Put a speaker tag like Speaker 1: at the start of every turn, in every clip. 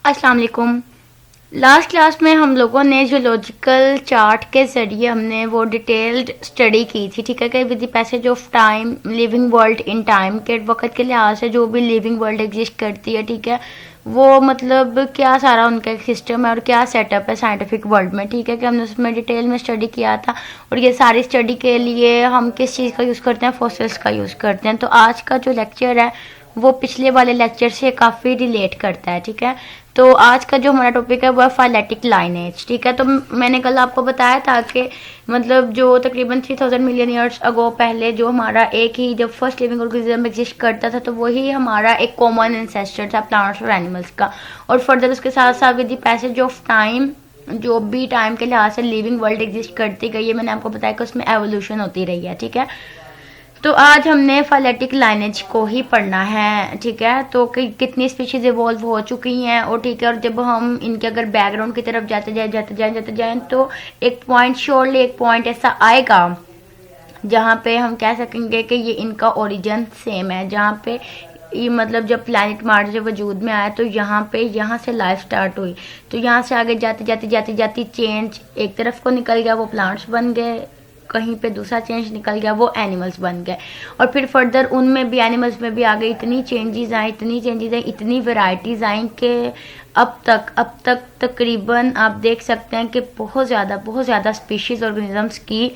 Speaker 1: अस्सलाम वालेकुम। Last class में हम लोगों ने जूलॉजिकल चार्ट के ज़रिए हमने वो डिटेल्ड स्टडी की थी, ठीक है, कि with the passage of time living world in time के वक्त के लिहाज से जो भी लिविंग वर्ल्ड एग्जिस्ट करती है, ठीक है, वो मतलब क्या सारा उनका एक सिस्टम है और क्या सेटअप है साइंटिफिक वर्ल्ड में, ठीक है, कि हमने उसमें डिटेल में स्टडी किया था। और ये सारी स्टडी के लिए हम किस चीज़ का यूज़ करते हैं, फॉसिल्स का यूज़ करते हैं। तो आज का जो लेक्चर है वो पिछले वाले लेक्चर से काफ़ी रिलेट करता है, ठीक है। तो आज का जो हमारा टॉपिक है वो है फाइलेटिक लाइनेज, ठीक है। तो मैंने कल आपको बताया था कि मतलब जो तकरीबन 3000 मिलियन ईयर्स अगो पहले जो हमारा एक ही जब फर्स्ट लिविंग ऑर्गेनिज्म एग्जिस्ट करता था तो वही हमारा एक कॉमन एंसेस्टर था प्लांट्स और एनिमल्स का। और फर्दर उसके साथ साथ with the passage of time जो भी टाइम के लिहाज से लिविंग वर्ल्ड एग्जिस्ट करती गई है, मैंने आपको बताया कि उसमें एवोल्यूशन होती रही है, ठीक है। तो आज हमने फाइलेटिक लाइनेज को ही पढ़ना है, ठीक है। तो कितनी स्पीशीज इवॉल्व हो चुकी हैं और ठीक है, और जब हम इनके अगर बैकग्राउंड की तरफ जाते जाए तो एक पॉइंट श्योरली एक पॉइंट ऐसा आएगा जहाँ पे हम कह सकेंगे कि ये इनका ओरिजिन सेम है, जहाँ पे ये मतलब जब प्लैनेट मार्स जब वजूद में आया तो यहाँ से लाइफ स्टार्ट हुई। तो यहाँ से आगे जाती चेंज एक तरफ को निकल गया, वो प्लांट्स बन गए, कहीं पे दूसरा चेंज निकल गया, वो एनिमल्स बन गए। और फिर फर्दर उनमें भी एनिमल्स में भी आगे इतनी चेंजेस आई, इतनी वेराइटीज़ आई कि अब तक तकरीबन आप देख सकते हैं कि बहुत ज़्यादा स्पीशीज़ ऑर्गेनिजम्स की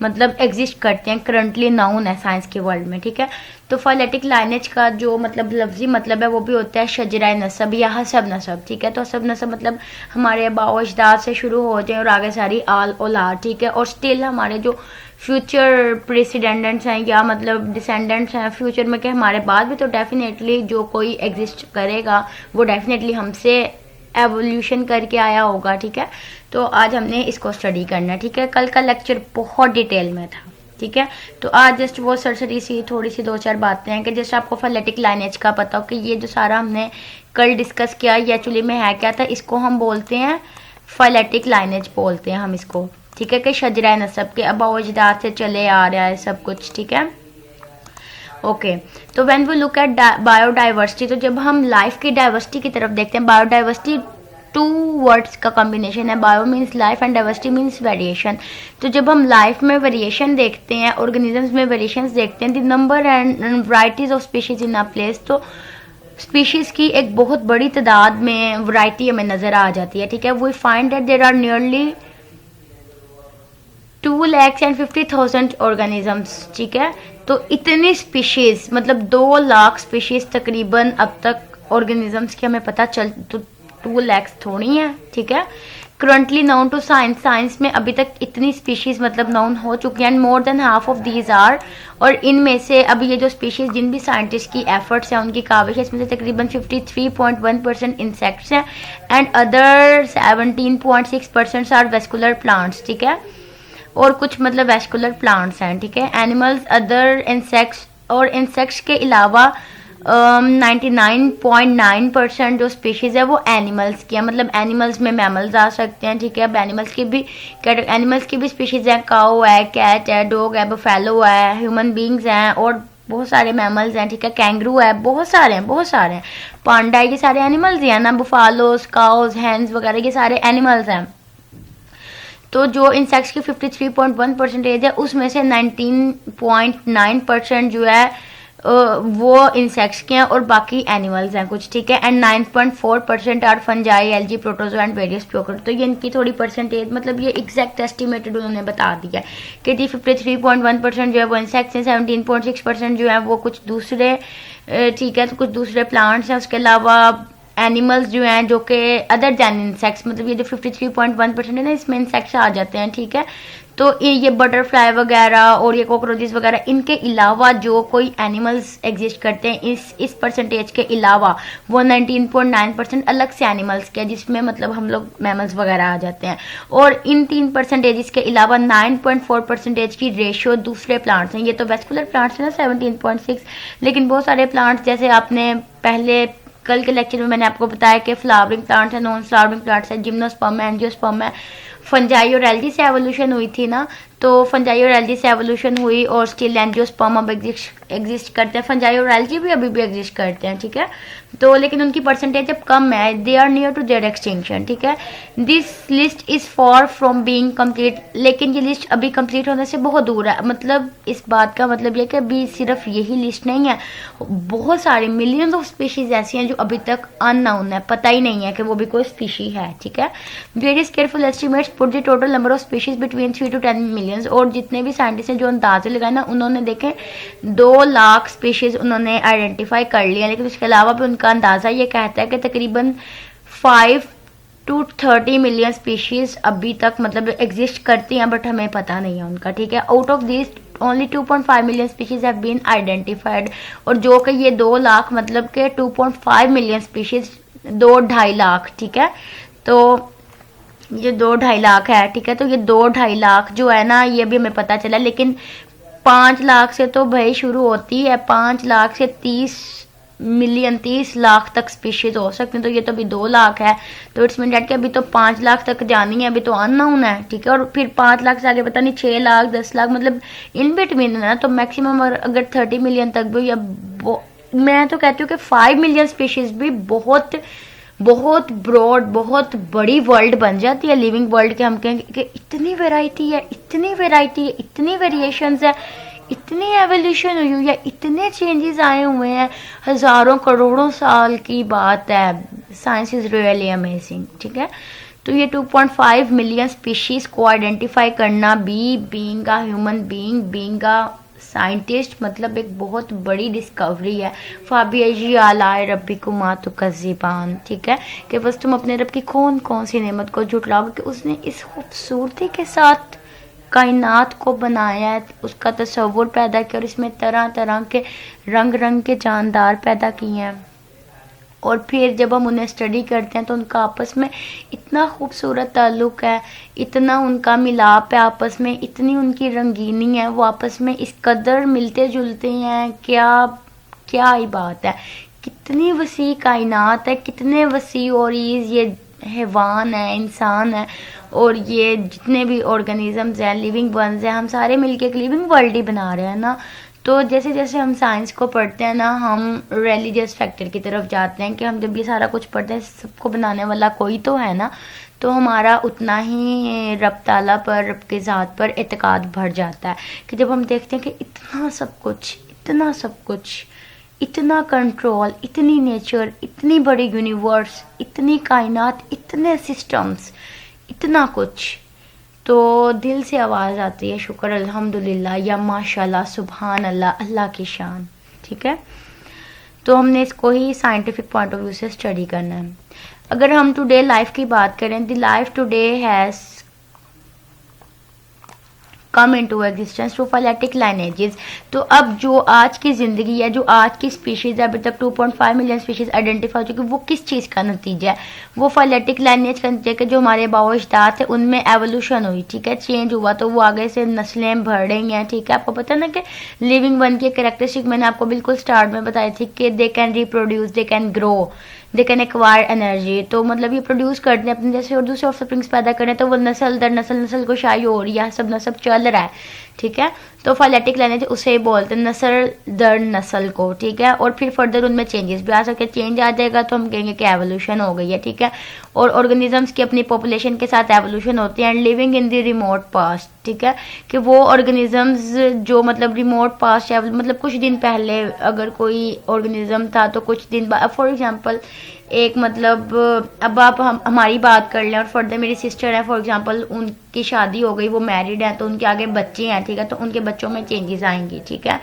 Speaker 1: मतलब एग्जिस्ट करते हैं, करंटली नाउन है साइंस के वर्ल्ड में, ठीक है। तो फाइलेटिक लाइनेज का जो मतलब लफ्जी मतलब है वो भी होता है शजराए नसब या हसब नसब, ठीक है। तो हसब नसब मतलब हमारे आबाओ अजदाद से शुरू हो जाए और आगे सारी आल औलाद, ठीक है। और स्टिल हमारे जो फ्यूचर प्रेसिडेंट्स हैं या मतलब डिसेंडेंट्स हैं फ्यूचर में, कि हमारे बाद भी तो डेफिनेटली जो कोई एग्जिस्ट करेगा वो डेफिनेटली हमसे एवोल्यूशन करके आया होगा, ठीक है। तो आज हमने इसको स्टडी करना है, ठीक है। कल का लेक्चर बहुत डिटेल में था, ठीक है। तो आज जस्ट वो सरसरी सी थोड़ी सी दो चार बातें हैं कि जैसे आपको फाइलेटिक लाइनेज का पता हो कि ये जो सारा हमने कल डिस्कस किया ये एक्चुअली में है क्या था, इसको हम बोलते हैं फाइलेटिक लाइनेज बोलते हैं हम इसको, ठीक है, कि शजरा नसब के आबाओ अजदाद से चले आ रहा है सब कुछ, ठीक है। ओके तो when we look at biodiversity, तो जब हम लाइफ की डाइवर्सिटी की तरफ देखते हैं, बायोडाइवर्सिटी टू वर्ड्स का कॉम्बिनेशन है, bio means life and diversity means variation. तो जब हम लाइफ में वेरिएशन देखते हैं, ऑर्गेनिजम्स में वेरिएशंस देखते हैं, the number and varieties of species in a place, तो स्पीशीज की एक बहुत बड़ी तादाद में वैरायटी हमें नजर आ जाती है, ठीक है। We find that there are nearly 2,50,000 organisms, ठीक है। तो इतनी स्पीशीज मतलब 2 लाख स्पीशीज तकरीबन अब तक ऑर्गेनिजम्स की हमें पता चल, तो 2 लाख थोड़ी है, ठीक है। करंटली नाउन टू साइंस में अभी तक इतनी स्पीशीज मतलब नाउन हो चुकी हैं, and more than half of these are, और इनमें से अभी ये जो स्पीशीज जिन भी साइंटिस्ट की एफर्ट्स हैं उनकी काविश है, इसमें से तकरीबन 53.1% इंसेक्ट्स हैं and other 17.6% are vascular plants, ठीक है। और कुछ मतलब वेस्कुलर प्लांट्स हैं, ठीक है। एनिमल्स, अदर इंसेक्ट्स, और इंसेक्ट्स के अलावा 99.9% जो स्पीशीज़ है वो एनिमल्स की है, मतलब एनिमल्स में मैमल्स आ सकते हैं, ठीक है। अब एनिमल्स की भी स्पीशीज़ हैं, काऊ है, कैट है, डॉग है, बफेलो है, ह्यूमन बींग्स हैं और बहुत सारे मैमल्स हैं, ठीक है। कैंगरू है, बहुत सारे हैं, पांडा, ये सारे एनिमल्स ही हैं ना, बुफालोस, काउज, हैंस वगैरह ये सारे एनिमल्स हैं। तो जो इंसेक्ट्स की 53.1% है उसमें से 19.9% जो है वो इंसेक्ट्स के हैं और बाकी एनिमल्स हैं कुछ, ठीक है। And 9.4% are fungi, algae, protozoa and various prokaryote. तो ये इनकी थोड़ी परसेंटेज मतलब ये एग्जैक्ट एस्टिमेटेड उन्होंने बता दिया कि 53.1% जो है वो इंसेक्ट्स हैं, 17.6% जो है वो कुछ दूसरे, ठीक है, तो कुछ दूसरे प्लांट्स हैं, उसके अलावा एनिमल्स जो हैं जो कि अदर दैन इंसेक्ट्स, मतलब ये जो 53.1% है ना इसमें इंसेक्ट्स आ जाते हैं, ठीक है। तो ये बटरफ्लाई वगैरह और ये कॉकरोचेस वगैरह, इनके अलावा जो कोई एनिमल्स एग्जिस्ट करते हैं इस परसेंटेज के अलावा वो 19.9% अलग से एनिमल्स के, जिसमें मतलब हम लोग मैमल्स वगैरह आ जाते हैं। और इन 3% के अलावा 9.4% की रेशियो दूसरे प्लांट्स हैं। ये तो वेस्कुलर प्लांट्स हैं ना 17.6, लेकिन बहुत सारे प्लांट्स जैसे आपने पहले कल के लेक्चर में मैंने आपको बताया कि फ्लावरिंग प्लांट्स है, नॉन फ्लावरिंग प्लांट्स है, जिम्नोस्पर्म है, एंजियोस्पर्म है, फंजाई और एल्गी से एवोल्यूशन हुई थी ना, तो फंजाई और एल्गी से एवोल्यूशन हुई और स्टिल एंजियोस्पर्म अब एग्जिस्ट करते हैं। फंजाई और एल्गी भी अभी भी एग्जिस्ट करते हैं, ठीक है। तो लेकिन उनकी परसेंटेज अब कम है, they are near to their extinction, ठीक है। This list is far from being complete, लेकिन ये लिस्ट अभी कंप्लीट होने से बहुत दूर है। मतलब इस बात का मतलब ये कि अभी सिर्फ यही लिस्ट नहीं है, बहुत सारी मिलियंस ऑफ स्पीशीज ऐसी हैं जो अभी तक अननोन है, पता ही नहीं है कि वो भी कोई स्पीशी है, ठीक है। Various careful estimates put the total number of species between 3 to 10 millions, और जितने भी साइंटिस्ट हैं जो अंदाजे लगाए ना, उन्होंने देखे 2 लाख स्पीशीज उन्होंने आइडेंटिफाई कर लिया, लेकिन उसके अलावा भी उनका अंदाजा ये कहता है कि तकरीबन 5 to 30 मिलियन स्पीशीज अभी तक मतलब एग्जिस्ट करती हैं, बट हमें पता नहीं है उनका, ठीक है। Out of this only 2.5 million species have been identified, और जो कि ये 2 लाख मतलब के 2.5 मिलियन स्पीशीज 2-2.5 लाख, ठीक है। तो ये 2-2.5 लाख है, ठीक है। तो ये 2-2.5 लाख जो है ना, ये भी हमें पता चला, लेकिन 5 लाख से तो भाई शुरू होती है, 5 लाख से 30 मिलियन 30 लाख तक स्पीशीज हो सकते हैं। तो ये तो अभी 2 लाख है, तो इट्स मीन डेट कि अभी तो 5 लाख तक जानी है, अभी तो अननोन है, ठीक है। और फिर 5 लाख से आगे पता नहीं 6 लाख 10 लाख मतलब इन बिटवीन है ना। तो मैक्सिमम अगर 30 मिलियन तक भी, या मैं तो कहती हूँ कि 5 मिलियन स्पीशीज भी बहुत बहुत ब्रॉड बहुत बड़ी वर्ल्ड बन जाती है, लिविंग वर्ल्ड के। हम कहेंगे कि इतनी वैरायटी है, इतनी वैरायटी है, इतनी वेरिएशंस है, इतनी एवोल्यूशन हुई हुई है, इतने चेंजेस आए हुए हैं, हजारों करोड़ों साल की बात है। साइंस इज रियली अमेजिंग, ठीक है। तो ये 2.5 मिलियन स्पीशीज को आइडेंटिफाई करना भी, being a human being, being a scientist, मतलब एक बहुत बड़ी डिस्कवरी है। फाबियाजी आलाए रब्बिकुमा तुकज़्ज़िबान, ठीक है। कि बस तुम अपने रब की कौन कौन सी नेमत को झुटलाओगे कि उसने इस खूबसूरती के साथ कायनात को बनाया है, उसका तस्वुर पैदा किया, और इसमें तरह तरह के रंग रंग के जानदार पैदा किए हैं। और फिर जब हम उन्हें स्टडी करते हैं तो उनका आपस में इतना खूबसूरत ताल्लुक है, इतना उनका मिलाप है आपस में, इतनी उनकी रंगीनी है, वो आपस में इस कदर मिलते जुलते हैं, क्या क्या ही बात है। कितनी वसी कायनात है, कितने वसी और ये हैवान है, इंसान है, और ये जितने भी ऑर्गेनिजम्स हैं, लिविंग वंस हैं, हम सारे मिलके एक लिविंग वर्ल्ड ही बना रहे हैं ना। तो जैसे जैसे हम साइंस को पढ़ते हैं ना, हम रिलीजियस फैक्टर की तरफ जाते हैं कि हम जब ये सारा कुछ पढ़ते हैं, सबको बनाने वाला कोई तो है ना, तो हमारा उतना ही रब ताला पर, रब की ज़ात पर एतकाद बढ़ जाता है कि जब हम देखते हैं कि इतना सब कुछ, इतना सब कुछ, इतना कंट्रोल, इतनी नेचर, इतनी बड़ी यूनिवर्स, इतनी कायनात, इतने सिस्टम्स, इतना कुछ, तो दिल से आवाज़ आती है शुक्र अल्हम्दुलिल्लाह या माशाल्लाह सुभान अल्लाह, अल्लाह की शान, ठीक है। तो हमने इसको ही साइंटिफिक पॉइंट ऑफ व्यू से स्टडी करना है। अगर हम टुडे लाइफ की बात करें, the life today has come into existence through phyletic lineages. तो अब जो आज की ज़िंदगी है, जो आज की स्पीशीज़ है, अभी तक 2.5 मिलियन स्पीशीज़ आइडेंटिफाई हो चुकी, वो किस चीज़ का नतीजा है? वो फाइलेटिक लाइनेज का नतीजा कि जो हमारे बाओ-अजदाद थे उनमें एवोल्यूशन हुई, ठीक है, चेंज हुआ, तो वो आगे से नस्लें बढ़ रही हैं, ठीक है। आपको पता ना कि लिविंग वन की कैरेक्टरिस्टिक मैंने आपको बिल्कुल स्टार्ट में बताई थी कि they can reproduce, they can grow, they can acquire energy. तो मतलब ये प्रोड्यूस करते हैं अपने जैसे, और दूसरे ऑफस्प्रिंग्स पैदा करें, तो वो नस्ल दर नस्ल नस्ल को शायी हो रही है, सब नस्ल चल रहा है, ठीक है। तो फाइलेटिक लाइनेज उसे ही बोलते हैं, नस्ल दर नस्ल को, ठीक है। और फिर फर्दर उनमें चेंजेस भी आ सकते हैं, चेंज आ जाएगा तो हम कहेंगे कि एवोल्यूशन हो गई है, ठीक है। और ऑर्गेनिजम्स की अपनी पॉपुलेशन के साथ एवोल्यूशन होती है, and living in the remote past, ठीक है, कि वो ऑर्गेनिजम्स जो मतलब रिमोट पास्ट है, मतलब कुछ दिन पहले अगर कोई ऑर्गेनिज्म था तो कुछ दिन बाद, फॉर एग्जांपल एक मतलब अब आप हमारी बात कर लें, और फर्दर मेरी सिस्टर है फॉर एग्जांपल, उनकी शादी हो गई, वो मैरिड है, तो उनके आगे बच्चे हैं, ठीक है, तो उनके बच्चों में चेंजेस आएंगी, ठीक है।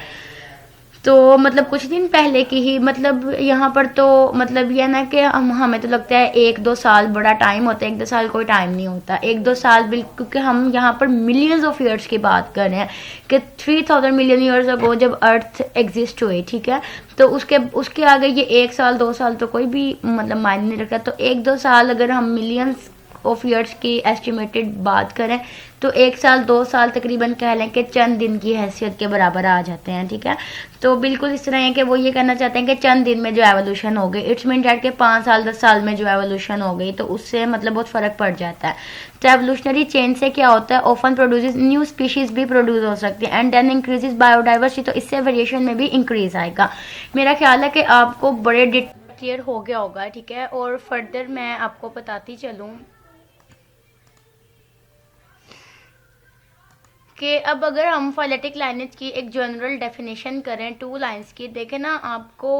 Speaker 1: तो मतलब कुछ दिन पहले की ही मतलब यहाँ पर तो मतलब ये ना कि हमें तो लगता है 1-2 साल बड़ा टाइम होता है, 1-2 साल कोई टाइम नहीं होता, 1-2 साल बिल्कुल, क्योंकि हम यहाँ पर मिलियंस ऑफ ईयर्स की बात कर रहे हैं कि 3000 मिलियन ईयर्स अगो जब अर्थ एग्जिस्ट हुई, ठीक है। तो उसके आगे ये 1 साल 2 साल तो कोई भी मतलब मायने नहीं रखता। तो 1-2 साल अगर हम मिलियंस ऑफ ईयर्स की एस्टिमेटेड बात करें तो 1 साल 2 साल तकरीबन कह लें कि चंद दिन की हैसियत के बराबर आ जाते हैं, ठीक है। तो बिल्कुल इस तरह है कि वो ये कहना चाहते हैं कि चंद दिन में जो एवोल्यूशन हो गई, इट्स मीन डैट के 5 साल 10 साल में जो एवोल्यूशन हो गई, तो उससे मतलब बहुत फ़र्क पड़ जाता है। तो एवोल्यूशनरी चेंज से क्या होता है, ऑफन प्रोड्यूसेस न्यू स्पीशीज भी प्रोड्यूस हो सकती है एंड देन इंक्रीजेस बायोडाइवर्सिटी, तो इससे वेरिएशन में भी इंक्रीज आएगा। मेरा ख्याल है कि आपको बड़े क्लियर हो गया होगा, ठीक है। और फर्दर मैं आपको बताती चलूँ कि अब अगर हम फाइलेटिक लाइनेज की एक जनरल डेफिनेशन करें 2 लाइंस की, देखें ना, आपको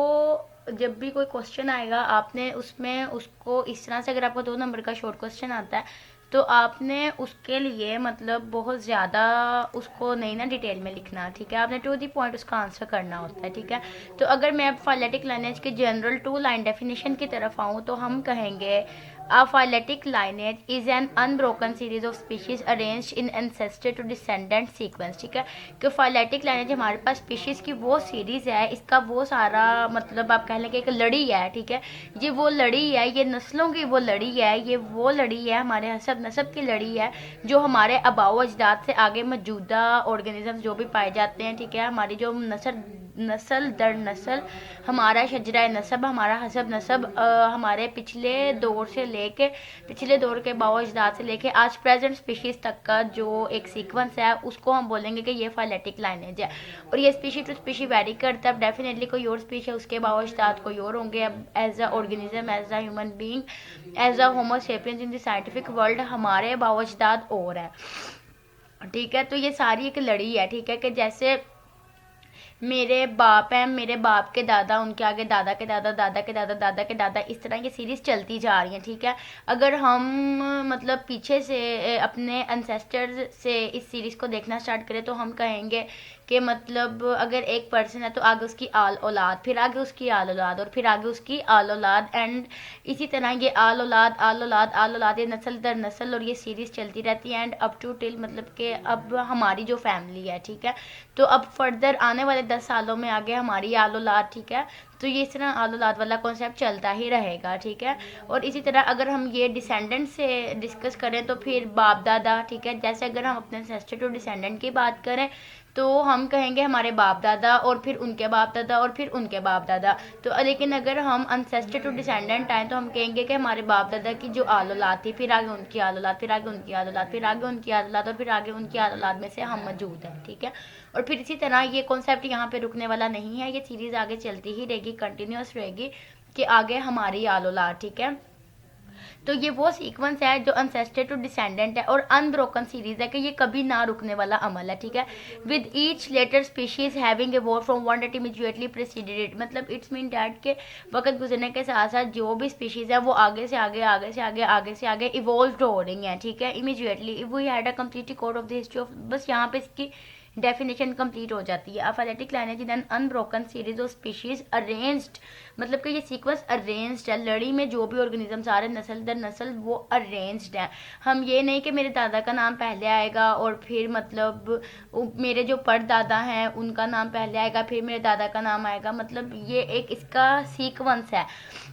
Speaker 1: जब भी कोई क्वेश्चन आएगा आपने उसमें उसको इस तरह से, अगर आपको 2 नंबर का शॉर्ट क्वेश्चन आता है तो आपने उसके लिए मतलब बहुत ज़्यादा उसको नहीं ना डिटेल में लिखना, ठीक है। आपने टू दी पॉइंट उसका आंसर करना होता है, ठीक है। तो अगर मैं अब फाइलेटिक लाइनेज के जनरल 2 लाइन डेफिनेशन की तरफ आऊँ तो हम कहेंगे A phyletic lineage is an unbroken series of species arranged in ancestor to descendant sequence, ठीक है। कि phyletic lineage हमारे पास स्पीशीज की वो सीरीज है, इसका वो सारा मतलब आप कह लें कि एक लड़ी है, ठीक है। ये वो लड़ी है, ये नस्लों की वो लड़ी है, ये वो लड़ी है, हमारे हसब नसब की लड़ी है जो हमारे आबाओ अजदाद से आगे मौजूदा ऑर्गेनिज्म जो भी पाए जाते हैं, ठीक है। हमारी जो नस्ल दर नस्ल हमारा शजरा नसब, हमारा हसब नसब हमारे पिछले दौर से लेके पिछले दौर के बावजदाद से लेके आज प्रेजेंट स्पीशीज तक का जो एक सीक्वेंस है उसको हम बोलेंगे कि ये फाइलेटिक लाइनेज है। और ये स्पीशी टू स्पीशी वेरी करता है। डेफिनेटली कोई और स्पीशी है, उसके बावजदाद कोई और होंगे। अब as a organism, as a human being, as a homo sapiens in the scientific world हमारे बावजदाद और है, ठीक है। तो ये सारी एक लड़ी है, ठीक है। कि जैसे मेरे बाप हैं, मेरे बाप के दादा, उनके आगे दादा के दादा, दादा के दादा, दादा के दादा, इस तरह ये सीरीज चलती जा रही है, ठीक है। अगर हम मतलब पीछे से अपने एंसेस्टर से इस सीरीज को देखना स्टार्ट करें तो हम कहेंगे कि मतलब अगर एक पर्सन है तो आगे उसकी आल औलाद, फिर आगे उसकी आल औलाद, और फिर आगे उसकी आल औलाद, एंड इसी तरह ये आल औलाद आल औलाद आल औलाद, ये नस्ल दर नस्ल, और ये सीरीज चलती रहती है एंड अप टू टिल मतलब कि अब हमारी जो फैमिली है, ठीक है। तो अब फर्दर आने वाले 10 सालों में आगे हमारी आल औलाद, ठीक है। तो ये इस तरह आल औलाद वाला कॉन्सेप्ट चलता ही रहेगा, ठीक है। और इसी तरह अगर हम ये डिसेंडेंट से डिस्कस करें तो फिर बाप दादा, ठीक है। जैसे अगर हम अपने एंसेस्टर टू डिसेंडेंट की बात करें तो हम कहेंगे हमारे बाप दादा, और फिर उनके बाप दादा, और फिर उनके बाप दादा। तो लेकिन अगर हम अनसेस्टर टू डिसेंडेंट आए तो हम कहेंगे कि हमारे बाप दादा की जो आल औलाद थी, फिर आगे उनकी आल औलाद, फिर आगे उनकी आल औलाद, फिर आगे उनकी आल औलाद, और फिर आगे उनकी आल औलाद में से हम मौजूद हैं, ठीक है। और फिर इसी तरह ये कॉन्सेप्ट यहाँ पे रुकने वाला नहीं है, ये सीरीज आगे चलती ही रहेगी, कंटिन्यूस रहेगी कि आगे हमारी आल औलाद, ठीक है। तो ये वो सीक्वेंस है जो अनसेस्टर टू डिसेंडेंट है और अनब्रोकन सीरीज है कि ये कभी ना रुकने वाला अमल है, ठीक है। With each later species having evolve from one that immediately preceded it, मतलब इट्स मीन डैट के वक्त गुजरने के साथ साथ जो भी स्पीशीज है वो आगे से आगे आगे से आगे आगे से आगे इवॉल्व हो रही हैं, ठीक है। Immediately we had a complete record of the history of, बस यहाँ पे इसकी डेफिनेशन कंप्लीट हो जाती है। A phyletic lineage in an unbroken series of species arranged, मतलब कि ये सीक्वेंस अरेंज्ड है, लड़ी में जो भी ऑर्गेनिज्म आ रहे हैं नस्ल दर नस्ल वो अरेंज्ड है। हम ये नहीं कि मेरे दादा का नाम पहले आएगा और फिर मतलब मेरे जो परदादा हैं उनका नाम पहले आएगा फिर मेरे दादा का नाम आएगा, मतलब ये एक इसका सीक्वेंस है।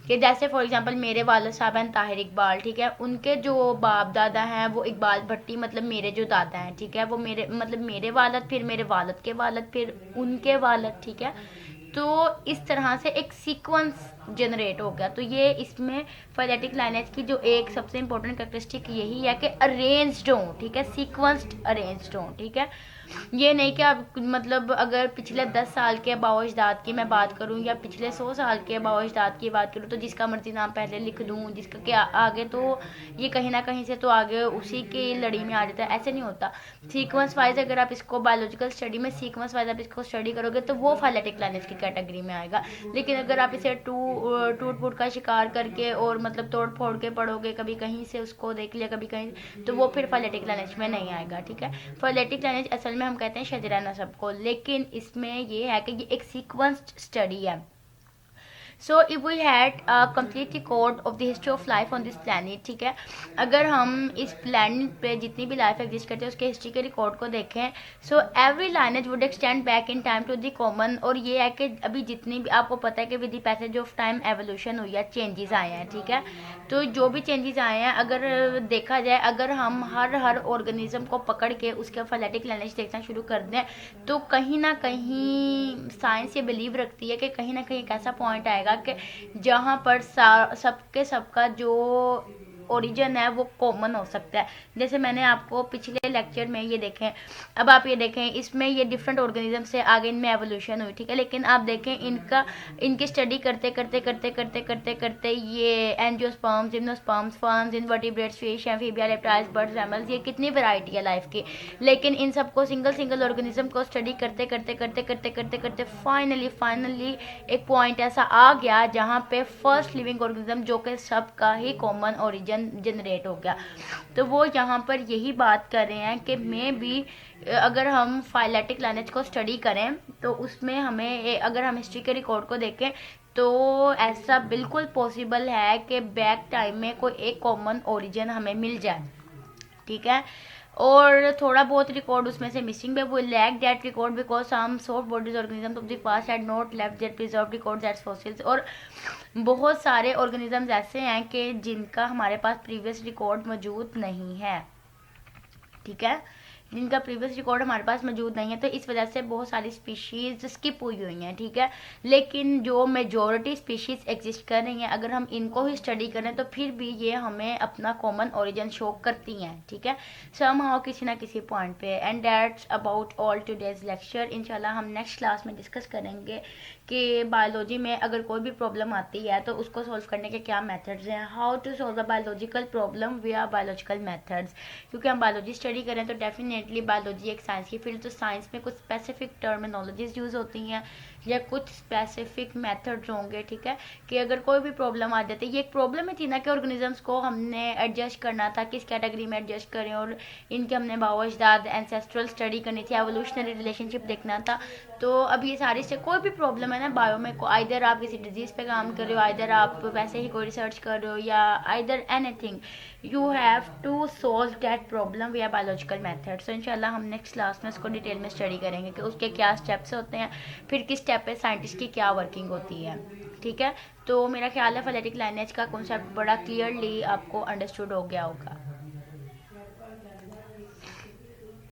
Speaker 1: कि जैसे फॉर एग्जांपल मेरे वालिद साहब हैं ताहिर इकबाल, ठीक है, उनके जो बाप दादा हैं वो इकबाल भट्टी, मतलब मेरे जो दादा हैं, ठीक है, वो मेरे मतलब मेरे वालिद, फिर मेरे वालिद के वालिद, फिर उनके वालिद, ठीक है। तो इस तरह से एक सीक्वेंस जनरेट हो गया। तो ये इसमें फाइलेटिक लाइनेज की जो एक सबसे इंपॉर्टेंट कैरेक्टरिस्टिक यही है कि अरेंज्ड हो, ठीक है, सीक्वेंस्ड अरेंज्ड हो, ठीक है। ये नहीं कि आप मतलब अगर पिछले 10 साल के बावजदाद की मैं बात करूं या पिछले 100 साल के बावजदाद की बात करूं तो जिसका मर्जी नाम पहले लिख दूं, जिसका के आगे तो ये कहीं ना कहीं से तो आगे उसी की लड़ी में आ जाता है, ऐसे नहीं होता। सीक्वेंस वाइज अगर आप इसको बायोलॉजिकल स्टडी में सीक्वेंस वाइज आप इसको स्टडी करोगे तो वो फाइलेटिक लाइनेज की कैटेगरी में आएगा। लेकिन अगर आप इसे टूट फूट का शिकार करके और मतलब तोड़ फोड़ के पढ़ोगे, कभी कहीं से उसको देख लिया कभी कहीं, तो वो फिर फाइलेटिक लाइनेज में नहीं आएगा, ठीक है। फाइलेटिक लाइनेज असल में हम कहते हैं शजरा नसब को, लेकिन इसमें ये है कि ये एक सीक्वेंस्ड स्टडी है। So if we had complete record of the history of life on this planet, ठीक है, अगर हम इस प्लानट पे जितनी भी लाइफ एग्जिस्ट करती है उसके हिस्ट्री के रिकॉर्ड को देखें, so every lineage would extend back in time to the common. और ये है कि अभी जितनी भी आपको पता है कि with the passage of time evolution हुई है, चेंजेस आए हैं, ठीक है, तो जो भी चेंजेस आए हैं अगर देखा जाए, अगर हम हर ऑर्गेनिज्म को पकड़ के उसके फाइलेटिक लाइनेज देखना शुरू कर दें, तो कहीं ना कहीं साइंस ये बिलीव रखती है कि कहीं ना कहीं एक ऐसा पॉइंट आएगा कि जहाँ पर सबका जो ओरिजिन है वो कॉमन हो सकता है। जैसे मैंने आपको पिछले लेक्चर में ये देखें, अब आप ये देखें, इसमें ये डिफरेंट ऑर्गेनिज्म से आगे इनमें एवोल्यूशन हुई, ठीक है, लेकिन आप देखें इनकी स्टडी करते करते करते करते करते करते ये angiosperms, gymnosperms, ferns, invertebrates, fish, amphibia, reptiles, birds, mammals, ये कितनी वैरायटी है लाइफ की, लेकिन इन सबको सिंगल ऑर्गेनिज्म को स्टडी करते करते करते करते करते करते फाइनली एक पॉइंट ऐसा आ गया जहाँ पे फर्स्ट लिविंग ऑर्गेनिज्म जो कि सबका ही कॉमन ओरिजिन जनरेट हो गया। तो वो यहाँ पर यही बात कर रहे हैं कि मे भी अगर हम फाइलेटिक लाइनेज को स्टडी करें तो उसमें हमें, अगर हम हिस्ट्री के रिकॉर्ड को देखें तो ऐसा बिल्कुल पॉसिबल है कि बैक टाइम में कोई एक कॉमन ओरिजिन हमें मिल जाए, ठीक है। और थोड़ा बहुत रिकॉर्ड उसमें से मिसिंग है, वो lack that record because some soft bodies organisms of the past had not left their preserved records as fossils. और बहुत सारे ऑर्गेनिजम्स ऐसे हैं कि जिनका हमारे पास प्रीवियस रिकॉर्ड मौजूद नहीं है, ठीक है, जिनका प्रीवियस रिकॉर्ड हमारे पास मौजूद नहीं है, तो इस वजह से बहुत सारी स्पीशीज़ स्किप हुई हैं, ठीक है, लेकिन जो मेजॉरिटी स्पीशीज़ एग्जिस्ट कर रही हैं अगर हम इनको ही स्टडी करें तो फिर भी ये हमें अपना कॉमन ओरिजिन शो करती हैं, ठीक है, समहाउ किसी ना किसी पॉइंट पे। And that's about all today's lecture. इंशाल्लाह हम नेक्स्ट क्लास में डिस्कस करेंगे कि बायोलॉजी में अगर कोई भी प्रॉब्लम आती है तो उसको सॉल्व करने के क्या मेथड्स हैं, how to solve a biological problem via biological methods. क्योंकि हम बायोलॉजी स्टडी करें तो डेफिनेटली बायोलॉजी एक साइंस की फील्ड, तो साइंस में कुछ स्पेसिफिक टर्मिनोलॉजीज यूज़ होती हैं या कुछ स्पेसिफिक मेथड्स होंगे, ठीक है, कि अगर कोई भी प्रॉब्लम आ जाती है, ये एक प्रॉब्लम ही थी ना कि ऑर्गेनिजम्स को हमने एडजस्ट करना था, किस कैटेगरी में एडजस्ट करें, और इनके हमने बाओ-अजदाद एंसेस्ट्रल स्टडी करनी थी, एवोल्यूशनरी रिलेशनशिप देखना था। तो अब ये सारी से कोई भी प्रॉब्लम है ना बायो में, आइदर आप किसी डिजीज़ पे काम कर रहे हो, आइदर आप वैसे ही कोई रिसर्च कर रहे हो, या either anything, you have to solve that problem via biological method. So इंशाल्लाह हम नेक्स्ट क्लास में इसको डिटेल में स्टडी करेंगे कि उसके क्या स्टेप्स होते हैं, फिर किस स्टेप पे साइंटिस्ट की क्या वर्किंग होती है, ठीक है। तो मेरा ख्याल है फाइलेटिक लाइनेज का कॉन्सेप्ट बड़ा क्लियरली आपको अंडरस्टूड हो गया होगा।